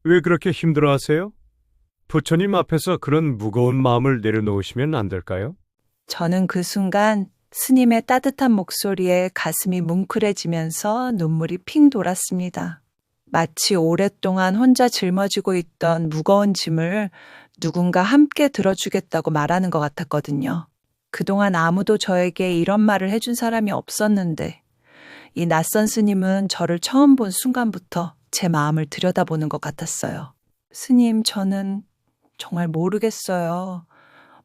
왜 그렇게 힘들어하세요? 부처님 앞에서 그런 무거운 마음을 내려놓으시면 안 될까요? 저는 그 순간 스님의 따뜻한 목소리에 가슴이 뭉클해지면서 눈물이 핑 돌았습니다. 마치 오랫동안 혼자 짊어지고 있던 무거운 짐을 누군가 함께 들어주겠다고 말하는 것 같았거든요. 그동안 아무도 저에게 이런 말을 해준 사람이 없었는데 이 낯선 스님은 저를 처음 본 순간부터 제 마음을 들여다보는 것 같았어요. 스님, 저는 정말 모르겠어요.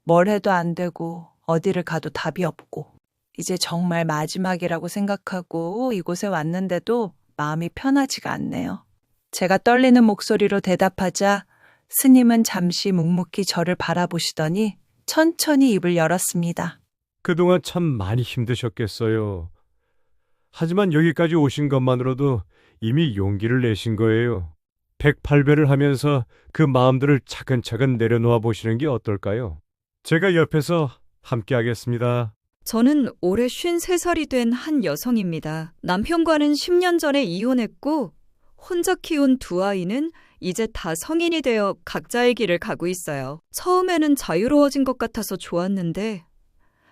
뭘 해도 안 되고 어디를 가도 답이 없고 이제 정말 마지막이라고 생각하고 이곳에 왔는데도 마음이 편하지가 않네요. 제가 떨리는 목소리로 대답하자 스님은 잠시 묵묵히 저를 바라보시더니 천천히 입을 열었습니다. 그동안 참 많이 힘드셨겠어요. 하지만 여기까지 오신 것만으로도 이미 용기를 내신 거예요. 108배를 하면서 그 마음들을 차근차근 내려놓아 보시는 게 어떨까요? 제가 옆에서 함께 하겠습니다. 저는 올해 53살이 된 한 여성입니다. 남편과는 10년 전에 이혼했고 혼자 키운 두 아이는 이제 다 성인이 되어 각자의 길을 가고 있어요. 처음에는 자유로워진 것 같아서 좋았는데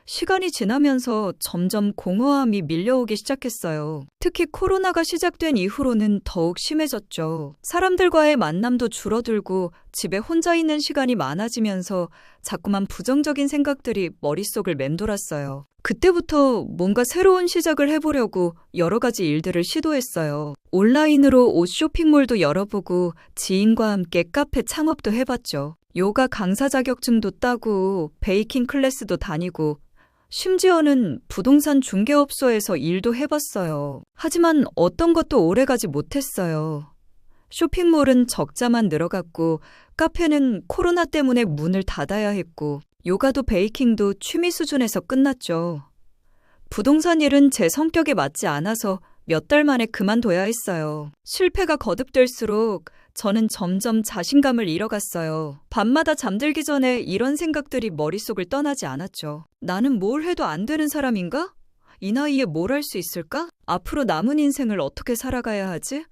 시간이 지나면서 점점 공허함이 밀려오기 시작했어요. 특히 코로나가 시작된 이후로는 더욱 심해졌죠. 사람들과의 만남도 줄어들고 집에 혼자 있는 시간이 많아지면서 자꾸만 부정적인 생각들이 머릿속을 맴돌았어요. 그때부터 뭔가 새로운 시작을 해보려고 여러 가지 일들을 시도했어요. 온라인으로 옷 쇼핑몰도 열어보고 지인과 함께 카페 창업도 해봤죠. 요가 강사 자격증도 따고 베이킹 클래스도 다니고 심지어는 부동산 중개업소에서 일도 해봤어요. 하지만 어떤 것도 오래가지 못했어요. 쇼핑몰은 적자만 늘어갔고 카페는 코로나 때문에 문을 닫아야 했고 요가도 베이킹도 취미 수준에서 끝났죠. 부동산 일은 제 성격에 맞지 않아서 몇 달 만에 그만둬야 했어요. 실패가 거듭될수록 저는 점점 자신감을 잃어갔어요. 밤마다 잠들기 전에 이런 생각들이 머릿속을 떠나지 않았죠. 나는 뭘 해도 안 되는 사람인가? 이 나이에 뭘 할 수 있을까? 앞으로 남은 인생을 어떻게 살아가야 하지?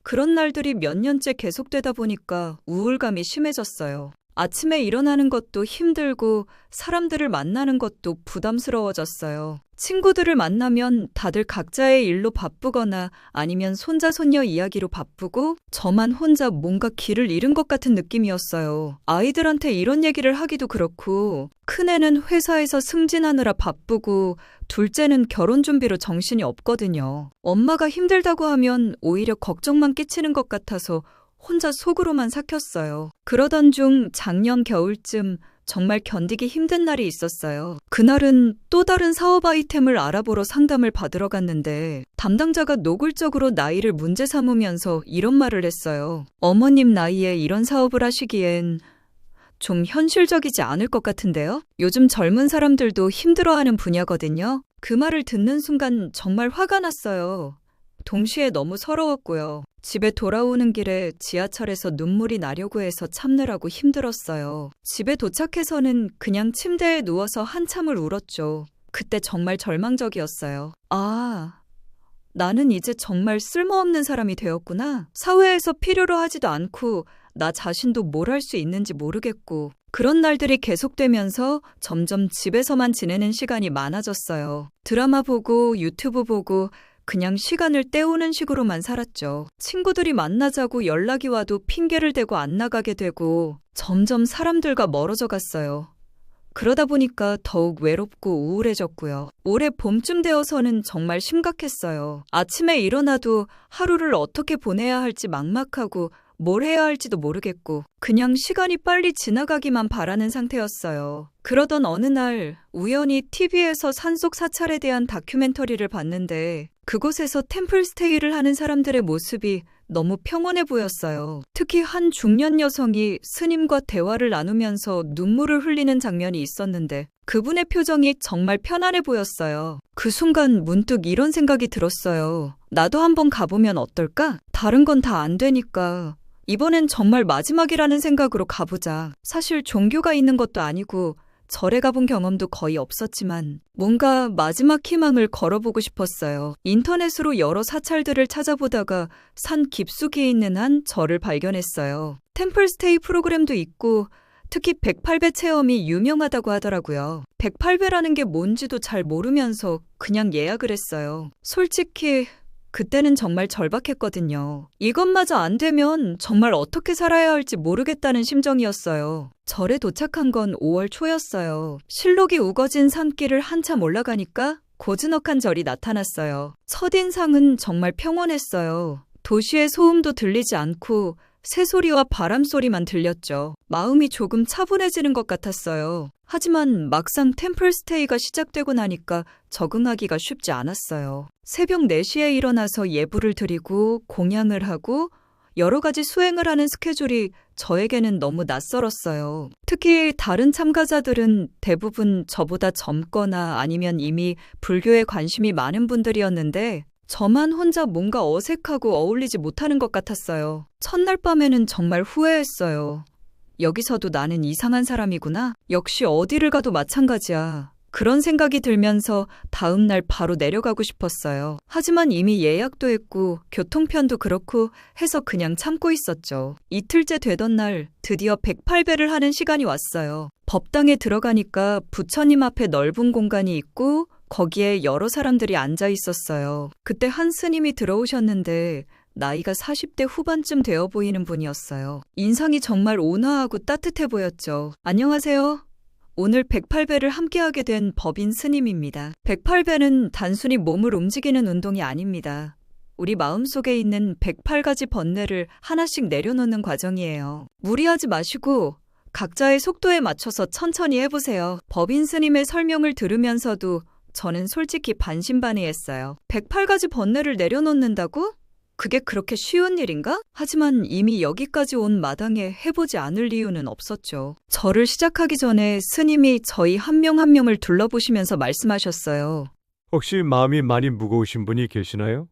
그런 날들이 몇 년째 계속되다 보니까 우울감이 심해졌어요. 아침에 일어나는 것도 힘들고 사람들을 만나는 것도 부담스러워졌어요. 친구들을 만나면 다들 각자의 일로 바쁘거나 아니면 손자 손녀 이야기로 바쁘고 저만 혼자 뭔가 길을 잃은 것 같은 느낌이었어요. 아이들한테 이런 얘기를 하기도 그렇고 큰애는 회사에서 승진하느라 바쁘고 둘째는 결혼 준비로 정신이 없거든요. 엄마가 힘들다고 하면 오히려 걱정만 끼치는 것 같아서 혼자 속으로만 삭혔어요. 그러던 중 작년 겨울쯤 정말 견디기 힘든 날이 있었어요. 그날은 또 다른 사업 아이템을 알아보러 상담을 받으러 갔는데 담당자가 노골적으로 나이를 문제 삼으면서 이런 말을 했어요. 어머님 나이에 이런 사업을 하시기엔 좀 현실적이지 않을 것 같은데요? 요즘 젊은 사람들도 힘들어하는 분야거든요. 그 말을 듣는 순간 정말 화가 났어요. 동시에 너무 서러웠고요. 집에 돌아오는 길에 지하철에서 눈물이 나려고 해서 참느라고 힘들었어요. 집에 도착해서는 그냥 침대에 누워서 한참을 울었죠. 그때 정말 절망적이었어요. 아, 나는 이제 정말 쓸모없는 사람이 되었구나. 사회에서 필요로 하지도 않고 나 자신도 뭘 할 수 있는지 모르겠고 그런 날들이 계속되면서 점점 집에서만 지내는 시간이 많아졌어요. 드라마 보고 유튜브 보고 그냥 시간을 때우는 식으로만 살았죠. 친구들이 만나자고 연락이 와도 핑계를 대고 안 나가게 되고 점점 사람들과 멀어져 갔어요. 그러다 보니까 더욱 외롭고 우울해졌고요. 올해 봄쯤 되어서는 정말 심각했어요. 아침에 일어나도 하루를 어떻게 보내야 할지 막막하고 뭘 해야 할지도 모르겠고 그냥 시간이 빨리 지나가기만 바라는 상태였어요. 그러던 어느 날 우연히 TV에서 산속 사찰에 대한 다큐멘터리를 봤는데 그곳에서 템플스테이를 하는 사람들의 모습이 너무 평온해 보였어요. 특히 한 중년 여성이 스님과 대화를 나누면서 눈물을 흘리는 장면이 있었는데 그분의 표정이 정말 편안해 보였어요. 그 순간 문득 이런 생각이 들었어요. 나도 한번 가보면 어떨까? 다른 건 다 안 되니까 이번엔 정말 마지막이라는 생각으로 가보자. 사실 종교가 있는 것도 아니고 절에 가본 경험도 거의 없었지만 뭔가 마지막 희망을 걸어보고 싶었어요. 인터넷으로 여러 사찰들을 찾아보다가 산 깊숙이 있는 한 절을 발견했어요. 템플스테이 프로그램도 있고 특히 108배 체험이 유명하다고 하더라고요. 108배라는 게 뭔지도 잘 모르면서 그냥 예약을 했어요. 솔직히 그때는 정말 절박했거든요. 이것마저 안 되면 정말 어떻게 살아야 할지 모르겠다는 심정이었어요. 절에 도착한 건 5월 초였어요. 실록이 우거진 산길을 한참 올라가니까 고즈넉한 절이 나타났어요. 첫인상은 정말 평온했어요. 도시의 소음도 들리지 않고 새소리와 바람소리만 들렸죠. 마음이 조금 차분해지는 것 같았어요. 하지만 막상 템플스테이가 시작되고 나니까 적응하기가 쉽지 않았어요. 새벽 4시에 일어나서 예불을 드리고 공양을 하고 여러 가지 수행을 하는 스케줄이 저에게는 너무 낯설었어요. 특히 다른 참가자들은 대부분 저보다 젊거나 아니면 이미 불교에 관심이 많은 분들이었는데 저만 혼자 뭔가 어색하고 어울리지 못하는 것 같았어요. 첫날 밤에는 정말 후회했어요. 여기서도 나는 이상한 사람이구나. 역시 어디를 가도 마찬가지야. 그런 생각이 들면서 다음 날 바로 내려가고 싶었어요. 하지만 이미 예약도 했고 교통편도 그렇고 해서 그냥 참고 있었죠. 이틀째 되던 날 드디어 108배를 하는 시간이 왔어요. 법당에 들어가니까 부처님 앞에 넓은 공간이 있고 거기에 여러 사람들이 앉아 있었어요. 그때 한 스님이 들어오셨는데 나이가 40대 후반쯤 되어 보이는 분이었어요. 인상이 정말 온화하고 따뜻해 보였죠. 안녕하세요. 오늘 108배를 함께하게 된 법인 스님입니다. 108배는 단순히 몸을 움직이는 운동이 아닙니다. 우리 마음속에 있는 108가지 번뇌를 하나씩 내려놓는 과정이에요. 무리하지 마시고 각자의 속도에 맞춰서 천천히 해보세요. 법인 스님의 설명을 들으면서도 저는 솔직히 반신반의했어요. 108가지 번뇌를 내려놓는다고? 그게 그렇게 쉬운 일인가? 하지만 이미 여기까지 온 마당에 해보지 않을 이유는 없었죠. 절을 시작하기 전에 스님이 저희 한 명 한 명을 둘러보시면서 말씀하셨어요. 혹시 마음이 많이 무거우신 분이 계시나요?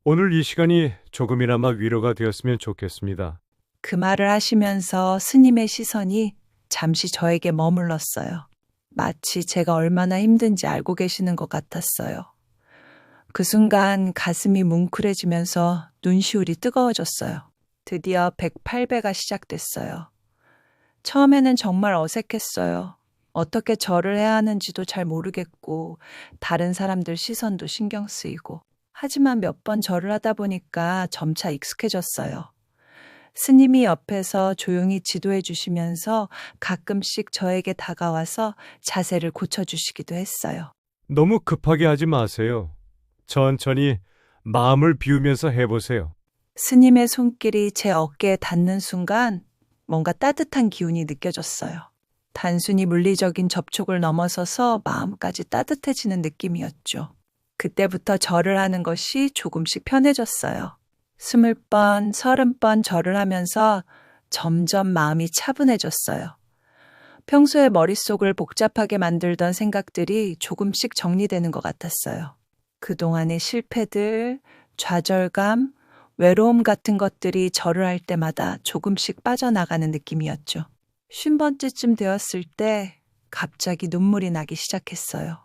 오늘 이 시간이 조금이나마 위로가 되었으면 좋겠습니다. 그 말을 하시면서 스님의 시선이 잠시 저에게 머물렀어요. 마치 제가 얼마나 힘든지 알고 계시는 것 같았어요. 그 순간 가슴이 뭉클해지면서 눈시울이 뜨거워졌어요. 드디어 108배가 시작됐어요. 처음에는 정말 어색했어요. 어떻게 절을 해야 하는지도 잘 모르겠고 다른 사람들 시선도 신경 쓰이고 하지만 몇 번 절을 하다 보니까 점차 익숙해졌어요. 스님이 옆에서 조용히 지도해 주시면서 가끔씩 저에게 다가와서 자세를 고쳐주시기도 했어요. 너무 급하게 하지 마세요. 천천히 마음을 비우면서 해보세요. 스님의 손길이 제 어깨에 닿는 순간 뭔가 따뜻한 기운이 느껴졌어요. 단순히 물리적인 접촉을 넘어서서 마음까지 따뜻해지는 느낌이었죠. 그때부터 절을 하는 것이 조금씩 편해졌어요. 20번, 30번 절을 하면서 점점 마음이 차분해졌어요. 평소에 머릿속을 복잡하게 만들던 생각들이 조금씩 정리되는 것 같았어요. 그동안의 실패들, 좌절감, 외로움 같은 것들이 절을 할 때마다 조금씩 빠져나가는 느낌이었죠. 50번째쯤 되었을 때 갑자기 눈물이 나기 시작했어요.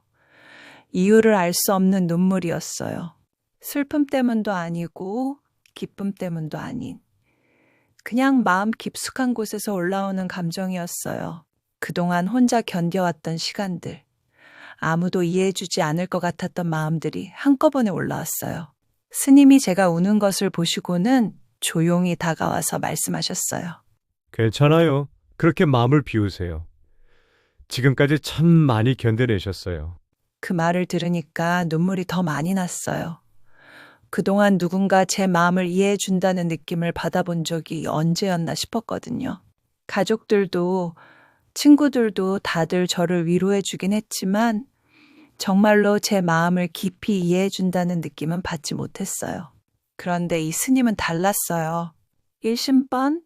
이유를 알 수 없는 눈물이었어요. 슬픔 때문도 아니고 기쁨 때문도 아닌 그냥 마음 깊숙한 곳에서 올라오는 감정이었어요. 그동안 혼자 견뎌왔던 시간들, 아무도 이해해주지 않을 것 같았던 마음들이 한꺼번에 올라왔어요. 스님이 제가 우는 것을 보시고는 조용히 다가와서 말씀하셨어요. 괜찮아요. 그렇게 마음을 비우세요. 지금까지 참 많이 견뎌내셨어요. 그 말을 들으니까 눈물이 더 많이 났어요. 그동안 누군가 제 마음을 이해해준다는 느낌을 받아본 적이 언제였나 싶었거든요. 가족들도 친구들도 다들 저를 위로해주긴 했지만 정말로 제 마음을 깊이 이해해준다는 느낌은 받지 못했어요. 그런데 이 스님은 달랐어요. 10번,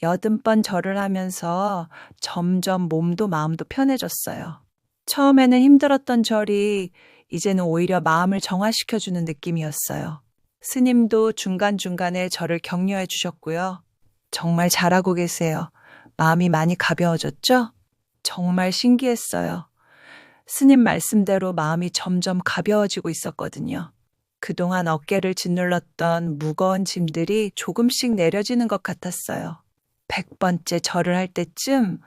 80번 절을 하면서 점점 몸도 마음도 편해졌어요. 처음에는 힘들었던 절이 이제는 오히려 마음을 정화시켜주는 느낌이었어요. 스님도 중간중간에 저를 격려해 주셨고요. 정말 잘하고 계세요. 마음이 많이 가벼워졌죠? 정말 신기했어요. 스님 말씀대로 마음이 점점 가벼워지고 있었거든요. 그동안 어깨를 짓눌렀던 무거운 짐들이 조금씩 내려지는 것 같았어요. 100번째 절을 할 때쯤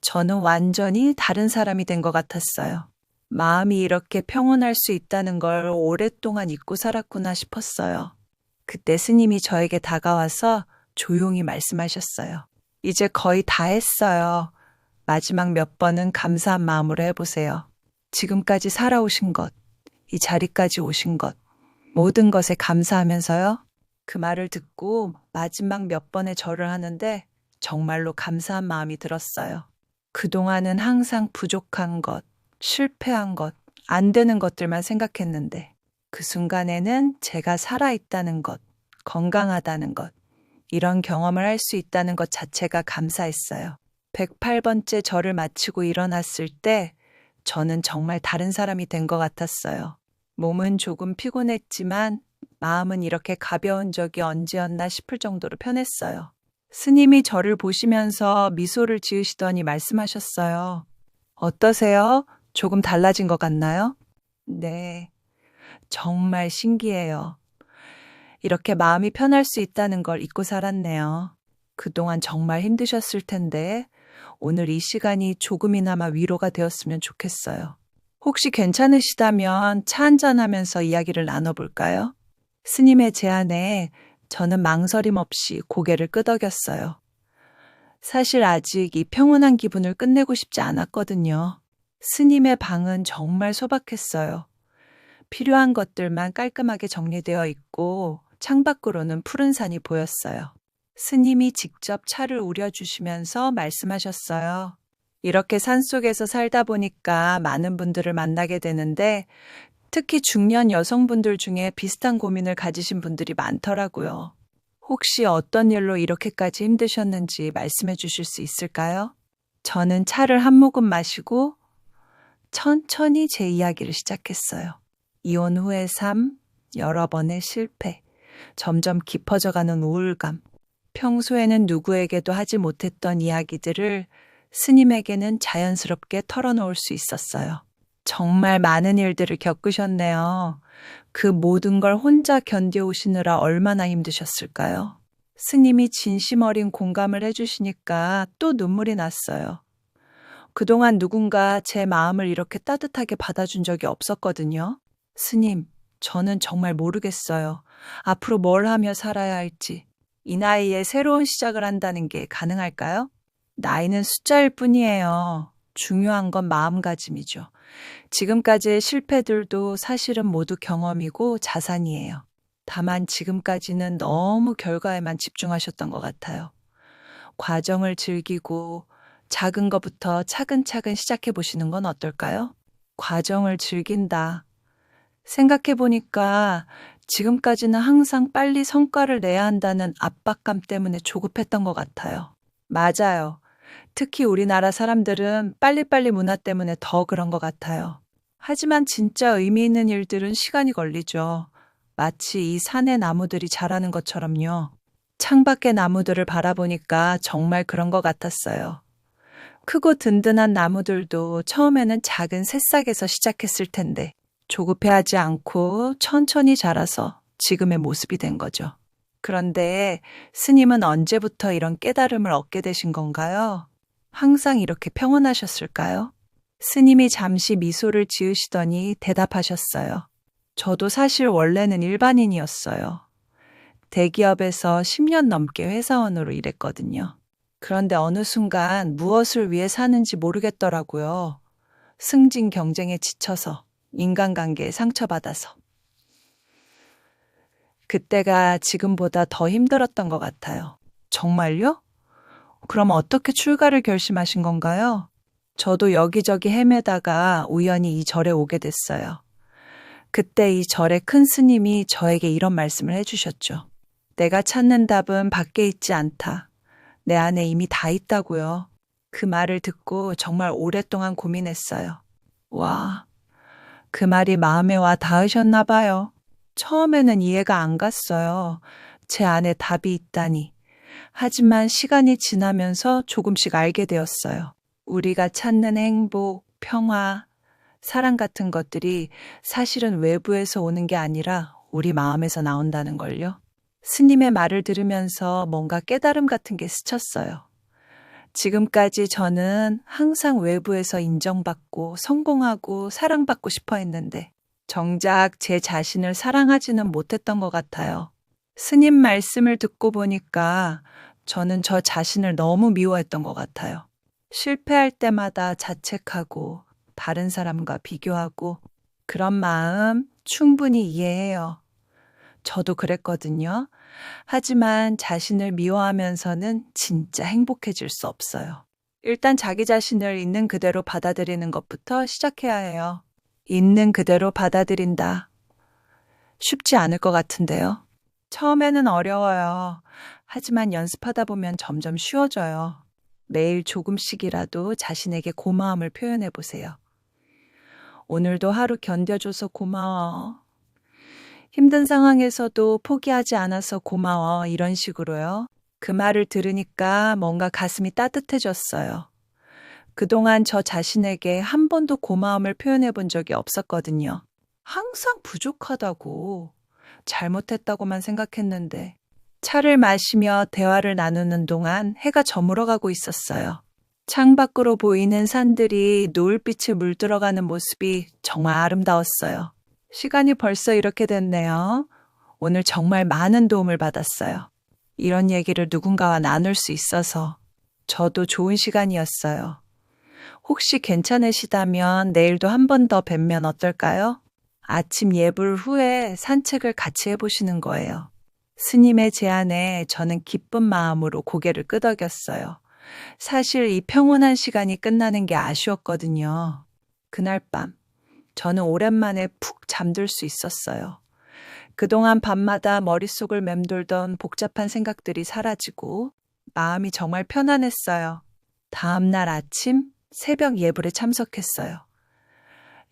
저는 완전히 다른 사람이 된 것 같았어요. 마음이 이렇게 평온할 수 있다는 걸 오랫동안 잊고 살았구나 싶었어요. 그때 스님이 저에게 다가와서 조용히 말씀하셨어요. 이제 거의 다 했어요. 마지막 몇 번은 감사한 마음으로 해보세요. 지금까지 살아오신 것, 이 자리까지 오신 것, 모든 것에 감사하면서요. 그 말을 듣고 마지막 몇 번의 절을 하는데 정말로 감사한 마음이 들었어요. 그동안은 항상 부족한 것, 실패한 것, 안 되는 것들만 생각했는데 그 순간에는 제가 살아있다는 것, 건강하다는 것, 이런 경험을 할 수 있다는 것 자체가 감사했어요. 108번째 절을 마치고 일어났을 때 저는 정말 다른 사람이 된 것 같았어요. 몸은 조금 피곤했지만 마음은 이렇게 가벼운 적이 언제였나 싶을 정도로 편했어요. 스님이 저를 보시면서 미소를 지으시더니 말씀하셨어요. 어떠세요? 조금 달라진 것 같나요? 네, 정말 신기해요. 이렇게 마음이 편할 수 있다는 걸 잊고 살았네요. 그동안 정말 힘드셨을 텐데 오늘 이 시간이 조금이나마 위로가 되었으면 좋겠어요. 혹시 괜찮으시다면 차 한잔하면서 이야기를 나눠볼까요? 스님의 제안에 저는 망설임 없이 고개를 끄덕였어요. 사실 아직 이 평온한 기분을 끝내고 싶지 않았거든요. 스님의 방은 정말 소박했어요. 필요한 것들만 깔끔하게 정리되어 있고 창밖으로는 푸른 산이 보였어요. 스님이 직접 차를 우려주시면서 말씀하셨어요. 이렇게 산속에서 살다 보니까 많은 분들을 만나게 되는데 특히 중년 여성분들 중에 비슷한 고민을 가지신 분들이 많더라고요. 혹시 어떤 일로 이렇게까지 힘드셨는지 말씀해 주실 수 있을까요? 저는 차를 한 모금 마시고 천천히 제 이야기를 시작했어요. 이혼 후의 삶, 여러 번의 실패, 점점 깊어져가는 우울감, 평소에는 누구에게도 하지 못했던 이야기들을 스님에게는 자연스럽게 털어놓을 수 있었어요. 정말 많은 일들을 겪으셨네요. 그 모든 걸 혼자 견뎌오시느라 얼마나 힘드셨을까요? 스님이 진심 어린 공감을 해주시니까 또 눈물이 났어요. 그동안 누군가 제 마음을 이렇게 따뜻하게 받아준 적이 없었거든요. 스님, 저는 정말 모르겠어요. 앞으로 뭘 하며 살아야 할지. 이 나이에 새로운 시작을 한다는 게 가능할까요? 나이는 숫자일 뿐이에요. 중요한 건 마음가짐이죠. 지금까지의 실패들도 사실은 모두 경험이고 자산이에요. 다만 지금까지는 너무 결과에만 집중하셨던 것 같아요. 과정을 즐기고 작은 것부터 차근차근 시작해 보시는 건 어떨까요? 과정을 즐긴다. 생각해 보니까 지금까지는 항상 빨리 성과를 내야 한다는 압박감 때문에 조급했던 것 같아요. 맞아요. 특히 우리나라 사람들은 빨리빨리 문화 때문에 더 그런 것 같아요. 하지만 진짜 의미 있는 일들은 시간이 걸리죠. 마치 이 산의 나무들이 자라는 것처럼요. 창밖의 나무들을 바라보니까 정말 그런 것 같았어요. 크고 든든한 나무들도 처음에는 작은 새싹에서 시작했을 텐데 조급해하지 않고 천천히 자라서 지금의 모습이 된 거죠. 그런데 스님은 언제부터 이런 깨달음을 얻게 되신 건가요? 항상 이렇게 평온하셨을까요? 스님이 잠시 미소를 지으시더니 대답하셨어요. 저도 사실 원래는 일반인이었어요. 대기업에서 10년 넘게 회사원으로 일했거든요. 그런데 어느 순간 무엇을 위해 사는지 모르겠더라고요. 승진 경쟁에 지쳐서, 인간관계에 상처받아서. 그때가 지금보다 더 힘들었던 것 같아요. 정말요? 그럼 어떻게 출가를 결심하신 건가요? 저도 여기저기 헤매다가 우연히 이 절에 오게 됐어요. 그때 이 절의 큰 스님이 저에게 이런 말씀을 해주셨죠. 내가 찾는 답은 밖에 있지 않다. 내 안에 이미 다 있다고요. 그 말을 듣고 정말 오랫동안 고민했어요. 와, 그 말이 마음에 와 닿으셨나 봐요. 처음에는 이해가 안 갔어요. 제 안에 답이 있다니. 하지만 시간이 지나면서 조금씩 알게 되었어요. 우리가 찾는 행복, 평화, 사랑 같은 것들이 사실은 외부에서 오는 게 아니라 우리 마음에서 나온다는 걸요. 스님의 말을 들으면서 뭔가 깨달음 같은 게 스쳤어요. 지금까지 저는 항상 외부에서 인정받고 성공하고 사랑받고 싶어 했는데 정작 제 자신을 사랑하지는 못했던 것 같아요. 스님 말씀을 듣고 보니까 저는 저 자신을 너무 미워했던 것 같아요. 실패할 때마다 자책하고 다른 사람과 비교하고 그런 마음 충분히 이해해요. 저도 그랬거든요. 하지만 자신을 미워하면서는 진짜 행복해질 수 없어요. 일단 자기 자신을 있는 그대로 받아들이는 것부터 시작해야 해요. 있는 그대로 받아들인다. 쉽지 않을 것 같은데요. 처음에는 어려워요. 하지만 연습하다 보면 점점 쉬워져요. 매일 조금씩이라도 자신에게 고마움을 표현해 보세요. 오늘도 하루 견뎌줘서 고마워. 힘든 상황에서도 포기하지 않아서 고마워. 이런 식으로요. 그 말을 들으니까 뭔가 가슴이 따뜻해졌어요. 그동안 저 자신에게 한 번도 고마움을 표현해 본 적이 없었거든요. 항상 부족하다고, 잘못했다고만 생각했는데, 차를 마시며 대화를 나누는 동안 해가 저물어가고 있었어요. 창밖으로 보이는 산들이 노을빛에 물들어가는 모습이 정말 아름다웠어요. 시간이 벌써 이렇게 됐네요. 오늘 정말 많은 도움을 받았어요. 이런 얘기를 누군가와 나눌 수 있어서 저도 좋은 시간이었어요. 혹시 괜찮으시다면 내일도 한 번 더 뵙면 어떨까요? 아침 예불 후에 산책을 같이 해보시는 거예요. 스님의 제안에 저는 기쁜 마음으로 고개를 끄덕였어요. 사실 이 평온한 시간이 끝나는 게 아쉬웠거든요. 그날 밤, 저는 오랜만에 푹 잠들 수 있었어요. 그동안 밤마다 머릿속을 맴돌던 복잡한 생각들이 사라지고 마음이 정말 편안했어요. 다음 날 아침 새벽 예불에 참석했어요.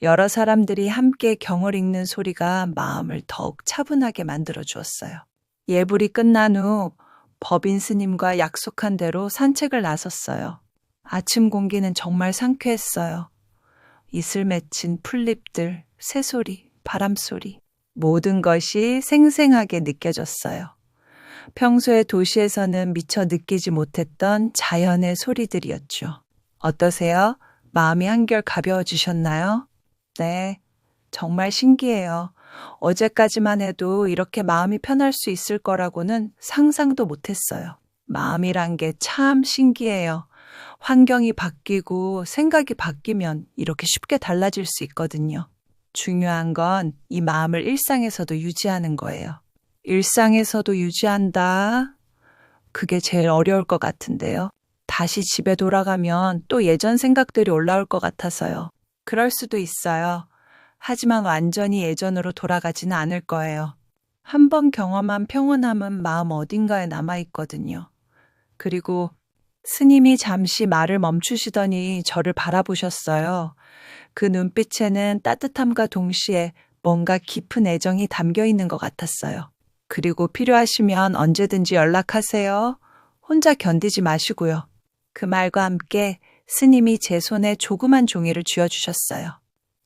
여러 사람들이 함께 경을 읽는 소리가 마음을 더욱 차분하게 만들어 주었어요. 예불이 끝난 후 법인 스님과 약속한 대로 산책을 나섰어요. 아침 공기는 정말 상쾌했어요. 이슬 맺힌 풀잎들, 새소리, 바람소리, 모든 것이 생생하게 느껴졌어요. 평소에 도시에서는 미처 느끼지 못했던 자연의 소리들이었죠. 어떠세요? 마음이 한결 가벼워지셨나요? 네, 정말 신기해요. 어제까지만 해도 이렇게 마음이 편할 수 있을 거라고는 상상도 못했어요. 마음이란 게 참 신기해요. 환경이 바뀌고 생각이 바뀌면 이렇게 쉽게 달라질 수 있거든요. 중요한 건 이 마음을 일상에서도 유지하는 거예요. 일상에서도 유지한다. 그게 제일 어려울 것 같은데요. 다시 집에 돌아가면 또 예전 생각들이 올라올 것 같아서요. 그럴 수도 있어요. 하지만 완전히 예전으로 돌아가지는 않을 거예요. 한 번 경험한 평온함은 마음 어딘가에 남아있거든요. 그리고 스님이 잠시 말을 멈추시더니 저를 바라보셨어요. 그 눈빛에는 따뜻함과 동시에 뭔가 깊은 애정이 담겨 있는 것 같았어요. 그리고 필요하시면 언제든지 연락하세요. 혼자 견디지 마시고요. 그 말과 함께 스님이 제 손에 조그만 종이를 쥐어주셨어요.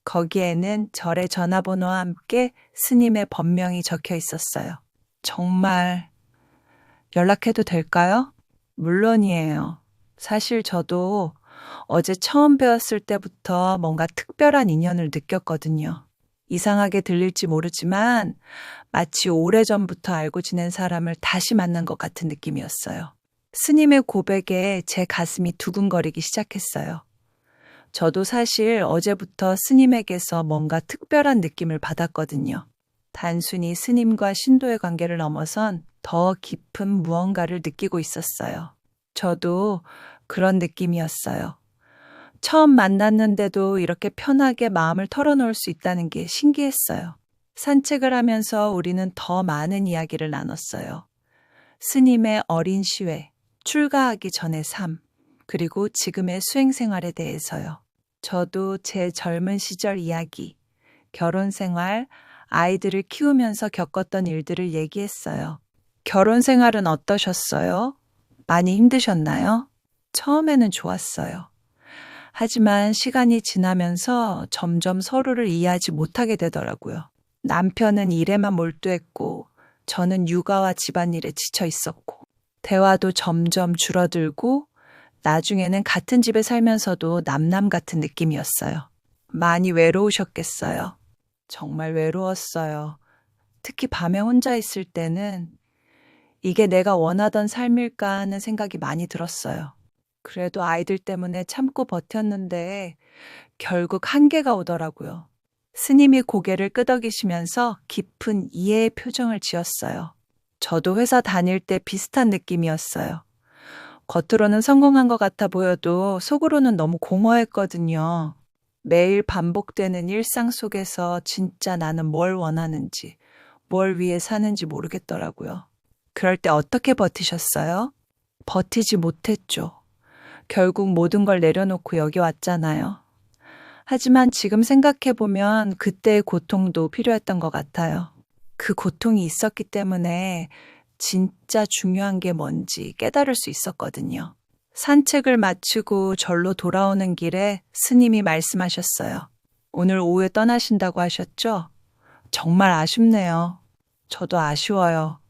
거기에는 절의 전화번호와 함께 스님의 법명이 적혀 있었어요. 정말 연락해도 될까요? 물론이에요. 사실 저도 어제 처음 배웠을 때부터 뭔가 특별한 인연을 느꼈거든요. 이상하게 들릴지 모르지만 마치 오래전부터 알고 지낸 사람을 다시 만난 것 같은 느낌이었어요. 스님의 고백에 제 가슴이 두근거리기 시작했어요. 저도 사실 어제부터 스님에게서 뭔가 특별한 느낌을 받았거든요. 단순히 스님과 신도의 관계를 넘어선 더 깊은 무언가를 느끼고 있었어요. 저도 그런 느낌이었어요. 처음 만났는데도 이렇게 편하게 마음을 털어놓을 수 있다는 게 신기했어요. 산책을 하면서 우리는 더 많은 이야기를 나눴어요. 스님의 어린 시회, 출가하기 전의 삶, 그리고 지금의 수행 생활에 대해서요. 저도 제 젊은 시절 이야기, 결혼 생활, 아이들을 키우면서 겪었던 일들을 얘기했어요. 결혼 생활은 어떠셨어요? 많이 힘드셨나요? 처음에는 좋았어요. 하지만 시간이 지나면서 점점 서로를 이해하지 못하게 되더라고요. 남편은 일에만 몰두했고 저는 육아와 집안일에 지쳐 있었고 대화도 점점 줄어들고 나중에는 같은 집에 살면서도 남남 같은 느낌이었어요. 많이 외로우셨겠어요. 정말 외로웠어요. 특히 밤에 혼자 있을 때는 이게 내가 원하던 삶일까 하는 생각이 많이 들었어요. 그래도 아이들 때문에 참고 버텼는데 결국 한계가 오더라고요. 스님이 고개를 끄덕이시면서 깊은 이해의 표정을 지었어요. 저도 회사 다닐 때 비슷한 느낌이었어요. 겉으로는 성공한 것 같아 보여도 속으로는 너무 공허했거든요. 매일 반복되는 일상 속에서 진짜 나는 뭘 원하는지, 뭘 위해 사는지 모르겠더라고요. 그럴 때 어떻게 버티셨어요? 버티지 못했죠. 결국 모든 걸 내려놓고 여기 왔잖아요. 하지만 지금 생각해보면 그때의 고통도 필요했던 것 같아요. 그 고통이 있었기 때문에 진짜 중요한 게 뭔지 깨달을 수 있었거든요. 산책을 마치고 절로 돌아오는 길에 스님이 말씀하셨어요. 오늘 오후에 떠나신다고 하셨죠? 정말 아쉽네요. 저도 아쉬워요.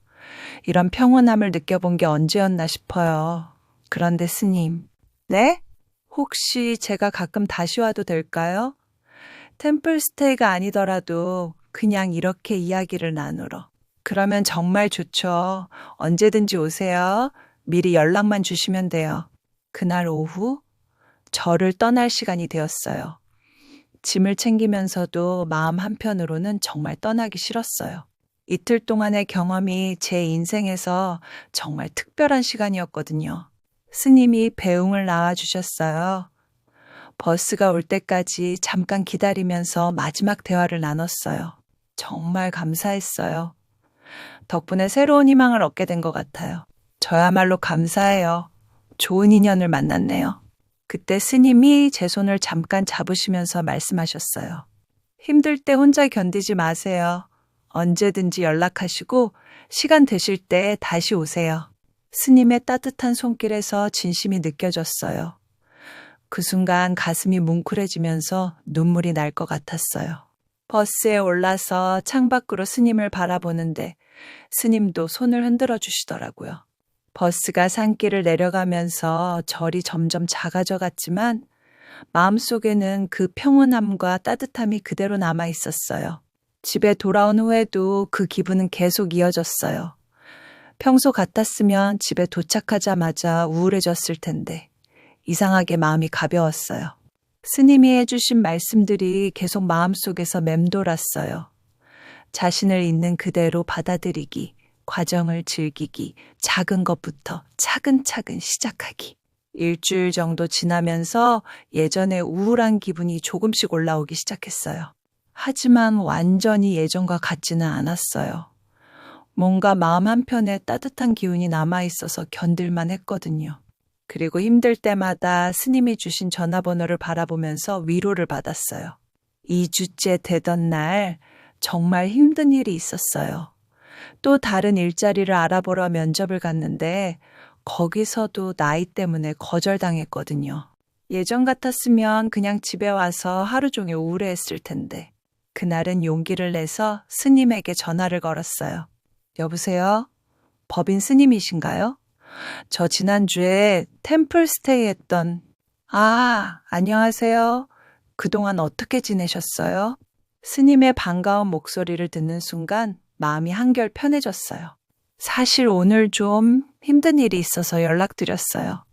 이런 평온함을 느껴본 게 언제였나 싶어요. 그런데 스님, 네? 혹시 제가 가끔 다시 와도 될까요? 템플스테이가 아니더라도 그냥 이렇게 이야기를 나누러. 그러면 정말 좋죠. 언제든지 오세요. 미리 연락만 주시면 돼요. 그날 오후 저를 떠날 시간이 되었어요. 짐을 챙기면서도 마음 한편으로는 정말 떠나기 싫었어요. 이틀 동안의 경험이 제 인생에서 정말 특별한 시간이었거든요. 스님이 배웅을 나와주셨어요. 버스가 올 때까지 잠깐 기다리면서 마지막 대화를 나눴어요. 정말 감사했어요. 덕분에 새로운 희망을 얻게 된 것 같아요. 저야말로 감사해요. 좋은 인연을 만났네요. 그때 스님이 제 손을 잠깐 잡으시면서 말씀하셨어요. 힘들 때 혼자 견디지 마세요. 언제든지 연락하시고 시간 되실 때 다시 오세요. 스님의 따뜻한 손길에서 진심이 느껴졌어요. 그 순간 가슴이 뭉클해지면서 눈물이 날 것 같았어요. 버스에 올라서 창밖으로 스님을 바라보는데 스님도 손을 흔들어 주시더라고요. 버스가 산길을 내려가면서 절이 점점 작아져 갔지만 마음속에는 그 평온함과 따뜻함이 그대로 남아 있었어요. 집에 돌아온 후에도 그 기분은 계속 이어졌어요. 평소 같았으면 집에 도착하자마자 우울해졌을 텐데 이상하게 마음이 가벼웠어요. 스님이 해주신 말씀들이 계속 마음속에서 맴돌았어요. 자신을 있는 그대로 받아들이기, 과정을 즐기기, 작은 것부터 차근차근 시작하기. 일주일 정도 지나면서 예전의 우울한 기분이 조금씩 올라오기 시작했어요. 하지만 완전히 예전과 같지는 않았어요. 뭔가 마음 한편에 따뜻한 기운이 남아있어서 견딜만 했거든요. 그리고 힘들 때마다 스님이 주신 전화번호를 바라보면서 위로를 받았어요. 2주째 되던 날 정말 힘든 일이 있었어요. 또 다른 일자리를 알아보러 면접을 갔는데 거기서도 나이 때문에 거절당했거든요. 예전 같았으면 그냥 집에 와서 하루 종일 우울해했을 텐데 그날은 용기를 내서 스님에게 전화를 걸었어요. 여보세요? 법인 스님이신가요? 저 지난주에 템플스테이 했던 안녕하세요. 그동안 어떻게 지내셨어요? 스님의 반가운 목소리를 듣는 순간 마음이 한결 편해졌어요. 사실 오늘 좀 힘든 일이 있어서 연락드렸어요.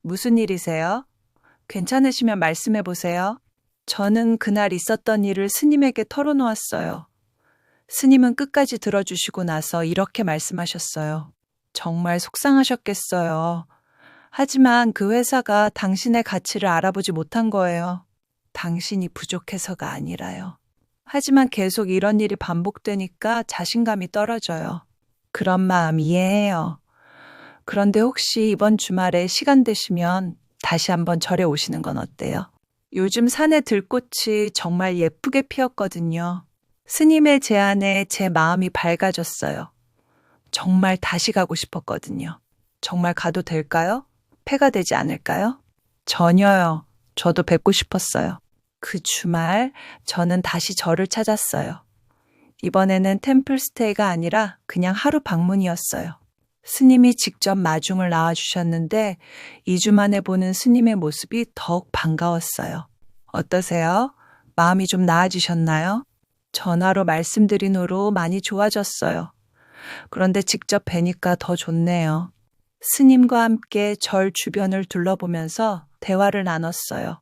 무슨 일이세요? 괜찮으시면 말씀해 보세요. 저는 그날 있었던 일을 스님에게 털어놓았어요. 스님은 끝까지 들어주시고 나서 이렇게 말씀하셨어요. 정말 속상하셨겠어요. 하지만 그 회사가 당신의 가치를 알아보지 못한 거예요. 당신이 부족해서가 아니라요. 하지만 계속 이런 일이 반복되니까 자신감이 떨어져요. 그런 마음 이해해요. 그런데 혹시 이번 주말에 시간 되시면 다시 한번 절에 오시는 건 어때요? 요즘 산에 들꽃이 정말 예쁘게 피었거든요. 스님의 제안에 제 마음이 밝아졌어요. 정말 다시 가고 싶었거든요. 정말 가도 될까요? 폐가 되지 않을까요? 전혀요. 저도 뵙고 싶었어요. 그 주말 저는 다시 절을 찾았어요. 이번에는 템플스테이가 아니라 그냥 하루 방문이었어요. 스님이 직접 마중을 나와주셨는데 2주 만에 보는 스님의 모습이 더욱 반가웠어요. 어떠세요? 마음이 좀 나아지셨나요? 전화로 말씀드린 후로 많이 좋아졌어요. 그런데 직접 뵈니까 더 좋네요. 스님과 함께 절 주변을 둘러보면서 대화를 나눴어요.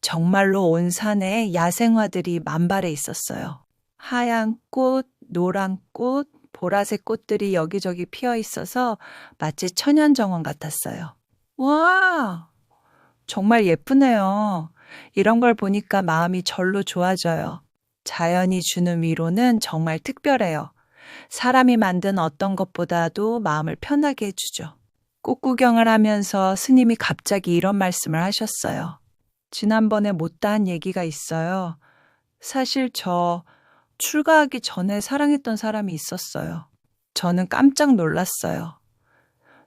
정말로 온 산에 야생화들이 만발해 있었어요. 하얀 꽃, 노란 꽃, 보라색 꽃들이 여기저기 피어 있어서 마치 천연정원 같았어요. 와, 정말 예쁘네요. 이런 걸 보니까 마음이 절로 좋아져요. 자연이 주는 위로는 정말 특별해요. 사람이 만든 어떤 것보다도 마음을 편하게 해주죠. 꽃 구경을 하면서 스님이 갑자기 이런 말씀을 하셨어요. 지난번에 못다한 얘기가 있어요. 사실 저 출가하기 전에 사랑했던 사람이 있었어요. 저는 깜짝 놀랐어요.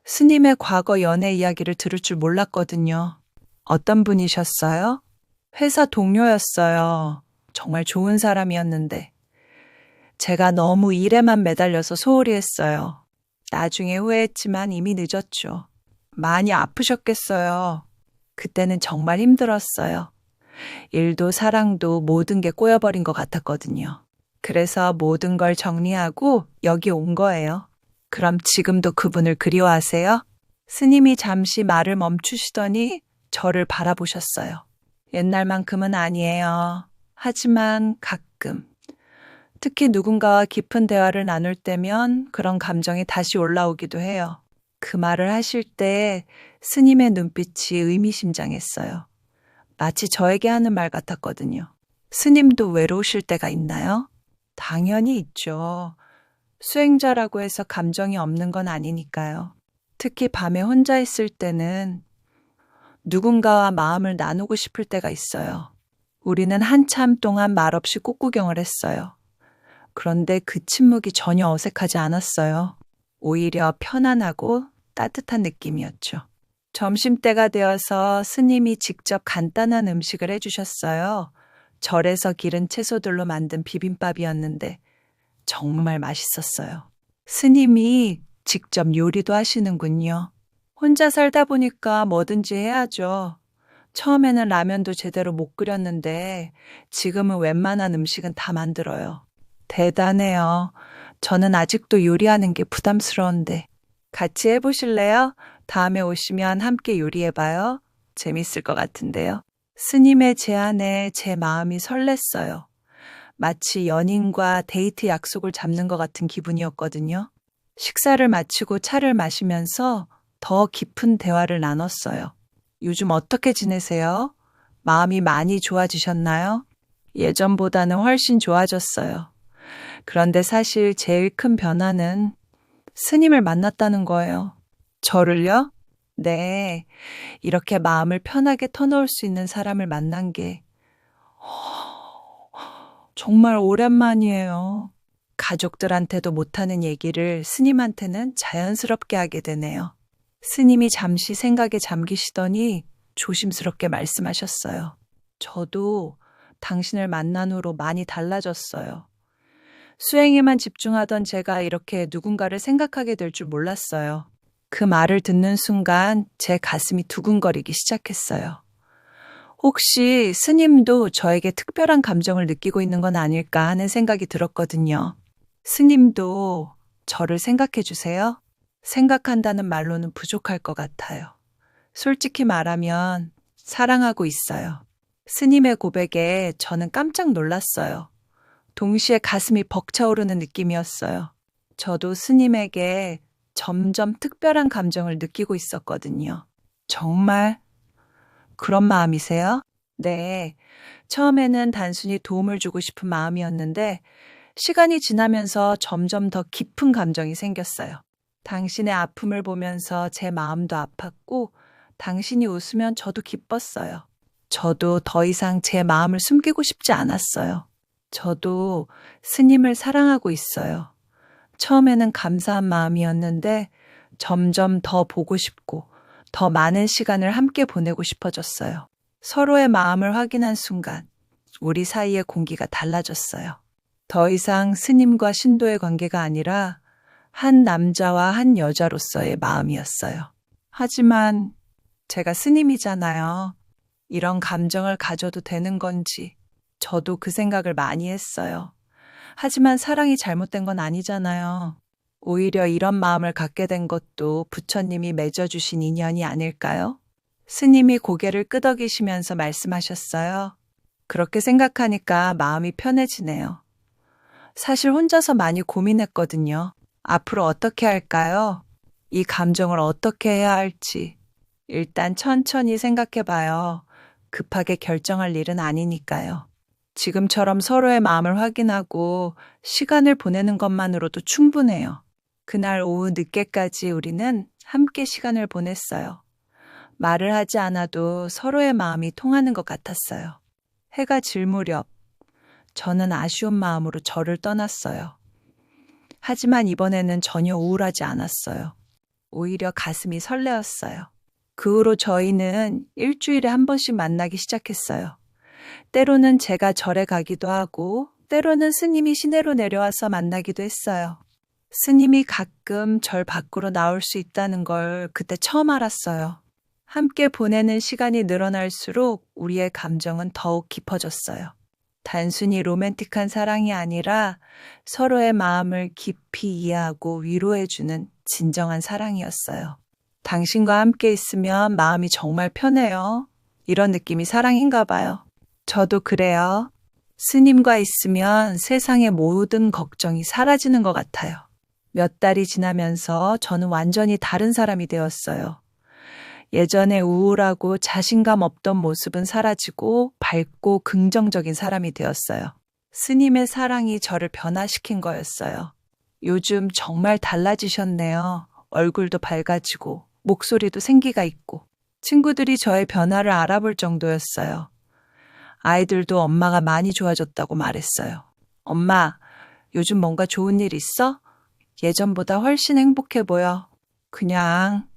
스님의 과거 연애 이야기를 들을 줄 몰랐거든요. 어떤 분이셨어요? 회사 동료였어요. 정말 좋은 사람이었는데. 제가 너무 일에만 매달려서 소홀히 했어요. 나중에 후회했지만 이미 늦었죠. 많이 아프셨겠어요. 그때는 정말 힘들었어요. 일도 사랑도 모든 게 꼬여버린 것 같았거든요. 그래서 모든 걸 정리하고 여기 온 거예요. 그럼 지금도 그분을 그리워하세요? 스님이 잠시 말을 멈추시더니 저를 바라보셨어요. 옛날만큼은 아니에요. 하지만 가끔, 특히 누군가와 깊은 대화를 나눌 때면 그런 감정이 다시 올라오기도 해요. 그 말을 하실 때 스님의 눈빛이 의미심장했어요. 마치 저에게 하는 말 같았거든요. 스님도 외로우실 때가 있나요? 당연히 있죠. 수행자라고 해서 감정이 없는 건 아니니까요. 특히 밤에 혼자 있을 때는 누군가와 마음을 나누고 싶을 때가 있어요. 우리는 한참 동안 말없이 꽃구경을 했어요. 그런데 그 침묵이 전혀 어색하지 않았어요. 오히려 편안하고 따뜻한 느낌이었죠. 점심때가 되어서 스님이 직접 간단한 음식을 해주셨어요. 절에서 기른 채소들로 만든 비빔밥이었는데 정말 맛있었어요. 스님이 직접 요리도 하시는군요. 혼자 살다 보니까 뭐든지 해야죠. 처음에는 라면도 제대로 못 끓였는데 지금은 웬만한 음식은 다 만들어요. 대단해요. 저는 아직도 요리하는 게 부담스러운데. 같이 해보실래요? 다음에 오시면 함께 요리해봐요. 재밌을 것 같은데요. 스님의 제안에 제 마음이 설렜어요. 마치 연인과 데이트 약속을 잡는 것 같은 기분이었거든요. 식사를 마치고 차를 마시면서 더 깊은 대화를 나눴어요. 요즘 어떻게 지내세요? 마음이 많이 좋아지셨나요? 예전보다는 훨씬 좋아졌어요. 그런데 사실 제일 큰 변화는 스님을 만났다는 거예요. 저를요? 네. 이렇게 마음을 편하게 터놓을 수 있는 사람을 만난 게 정말 오랜만이에요. 가족들한테도 못하는 얘기를 스님한테는 자연스럽게 하게 되네요. 스님이 잠시 생각에 잠기시더니 조심스럽게 말씀하셨어요. 저도 당신을 만난 후로 많이 달라졌어요. 수행에만 집중하던 제가 이렇게 누군가를 생각하게 될 줄 몰랐어요. 그 말을 듣는 순간 제 가슴이 두근거리기 시작했어요. 혹시 스님도 저에게 특별한 감정을 느끼고 있는 건 아닐까 하는 생각이 들었거든요. 스님도 저를 생각해 주세요? 생각한다는 말로는 부족할 것 같아요. 솔직히 말하면 사랑하고 있어요. 스님의 고백에 저는 깜짝 놀랐어요. 동시에 가슴이 벅차오르는 느낌이었어요. 저도 스님에게 점점 특별한 감정을 느끼고 있었거든요. 정말 그런 마음이세요? 네. 처음에는 단순히 도움을 주고 싶은 마음이었는데 시간이 지나면서 점점 더 깊은 감정이 생겼어요. 당신의 아픔을 보면서 제 마음도 아팠고 당신이 웃으면 저도 기뻤어요. 저도 더 이상 제 마음을 숨기고 싶지 않았어요. 저도 스님을 사랑하고 있어요. 처음에는 감사한 마음이었는데 점점 더 보고 싶고 더 많은 시간을 함께 보내고 싶어졌어요. 서로의 마음을 확인한 순간 우리 사이의 공기가 달라졌어요. 더 이상 스님과 신도의 관계가 아니라 한 남자와 한 여자로서의 마음이었어요. 하지만 제가 스님이잖아요. 이런 감정을 가져도 되는 건지 저도 그 생각을 많이 했어요. 하지만 사랑이 잘못된 건 아니잖아요. 오히려 이런 마음을 갖게 된 것도 부처님이 맺어주신 인연이 아닐까요? 스님이 고개를 끄덕이시면서 말씀하셨어요. 그렇게 생각하니까 마음이 편해지네요. 사실 혼자서 많이 고민했거든요. 앞으로 어떻게 할까요? 이 감정을 어떻게 해야 할지. 일단 천천히 생각해봐요. 급하게 결정할 일은 아니니까요. 지금처럼 서로의 마음을 확인하고 시간을 보내는 것만으로도 충분해요. 그날 오후 늦게까지 우리는 함께 시간을 보냈어요. 말을 하지 않아도 서로의 마음이 통하는 것 같았어요. 해가 질 무렵 저는 아쉬운 마음으로 절을 떠났어요. 하지만 이번에는 전혀 우울하지 않았어요. 오히려 가슴이 설레었어요. 그 후로 저희는 일주일에 한 번씩 만나기 시작했어요. 때로는 제가 절에 가기도 하고 때로는 스님이 시내로 내려와서 만나기도 했어요. 스님이 가끔 절 밖으로 나올 수 있다는 걸 그때 처음 알았어요. 함께 보내는 시간이 늘어날수록 우리의 감정은 더욱 깊어졌어요. 단순히 로맨틱한 사랑이 아니라 서로의 마음을 깊이 이해하고 위로해주는 진정한 사랑이었어요. 당신과 함께 있으면 마음이 정말 편해요. 이런 느낌이 사랑인가 봐요. 저도 그래요. 스님과 있으면 세상의 모든 걱정이 사라지는 것 같아요. 몇 달이 지나면서 저는 완전히 다른 사람이 되었어요. 예전에 우울하고 자신감 없던 모습은 사라지고 밝고 긍정적인 사람이 되었어요. 스님의 사랑이 저를 변화시킨 거였어요. 요즘 정말 달라지셨네요. 얼굴도 밝아지고 목소리도 생기가 있고 친구들이 저의 변화를 알아볼 정도였어요. 아이들도 엄마가 많이 좋아졌다고 말했어요. 엄마, 요즘 뭔가 좋은 일 있어? 예전보다 훨씬 행복해 보여. 그냥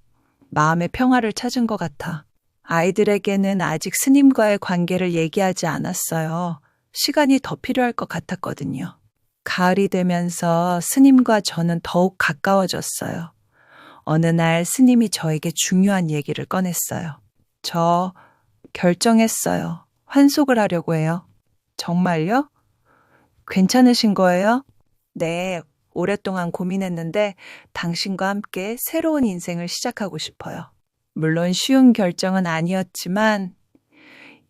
마음의 평화를 찾은 것 같아. 아이들에게는 아직 스님과의 관계를 얘기하지 않았어요. 시간이 더 필요할 것 같았거든요. 가을이 되면서 스님과 저는 더욱 가까워졌어요. 어느 날 스님이 저에게 중요한 얘기를 꺼냈어요. 저 결정했어요. 환속을 하려고 해요. 정말요? 괜찮으신 거예요? 네, 오랫동안 고민했는데 당신과 함께 새로운 인생을 시작하고 싶어요. 물론 쉬운 결정은 아니었지만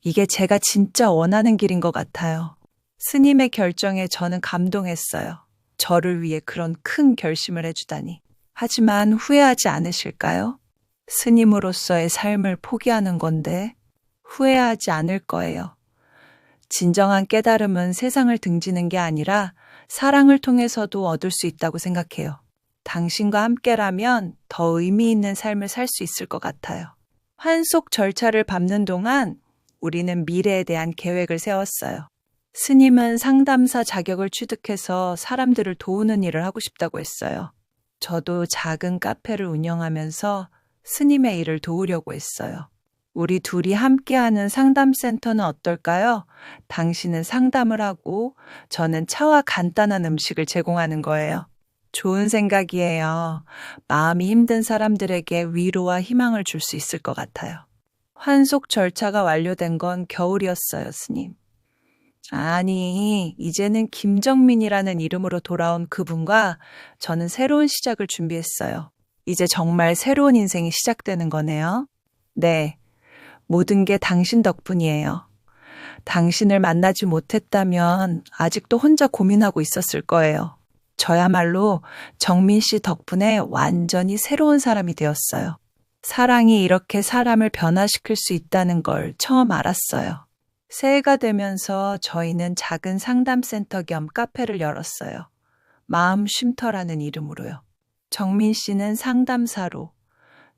이게 제가 진짜 원하는 길인 것 같아요. 스님의 결정에 저는 감동했어요. 저를 위해 그런 큰 결심을 해주다니. 하지만 후회하지 않으실까요? 스님으로서의 삶을 포기하는 건데 후회하지 않을 거예요. 진정한 깨달음은 세상을 등지는 게 아니라 사랑을 통해서도 얻을 수 있다고 생각해요. 당신과 함께라면 더 의미 있는 삶을 살 수 있을 것 같아요. 환속 절차를 밟는 동안 우리는 미래에 대한 계획을 세웠어요. 스님은 상담사 자격을 취득해서 사람들을 도우는 일을 하고 싶다고 했어요. 저도 작은 카페를 운영하면서 스님의 일을 도우려고 했어요. 우리 둘이 함께하는 상담센터는 어떨까요? 당신은 상담을 하고 저는 차와 간단한 음식을 제공하는 거예요. 좋은 생각이에요. 마음이 힘든 사람들에게 위로와 희망을 줄 수 있을 것 같아요. 환속 절차가 완료된 건 겨울이었어요, 스님. 아니, 이제는 김정민이라는 이름으로 돌아온 그분과 저는 새로운 시작을 준비했어요. 이제 정말 새로운 인생이 시작되는 거네요. 네. 모든 게 당신 덕분이에요. 당신을 만나지 못했다면 아직도 혼자 고민하고 있었을 거예요. 저야말로 정민 씨 덕분에 완전히 새로운 사람이 되었어요. 사랑이 이렇게 사람을 변화시킬 수 있다는 걸 처음 알았어요. 새해가 되면서 저희는 작은 상담센터 겸 카페를 열었어요. 마음 쉼터라는 이름으로요. 정민 씨는 상담사로,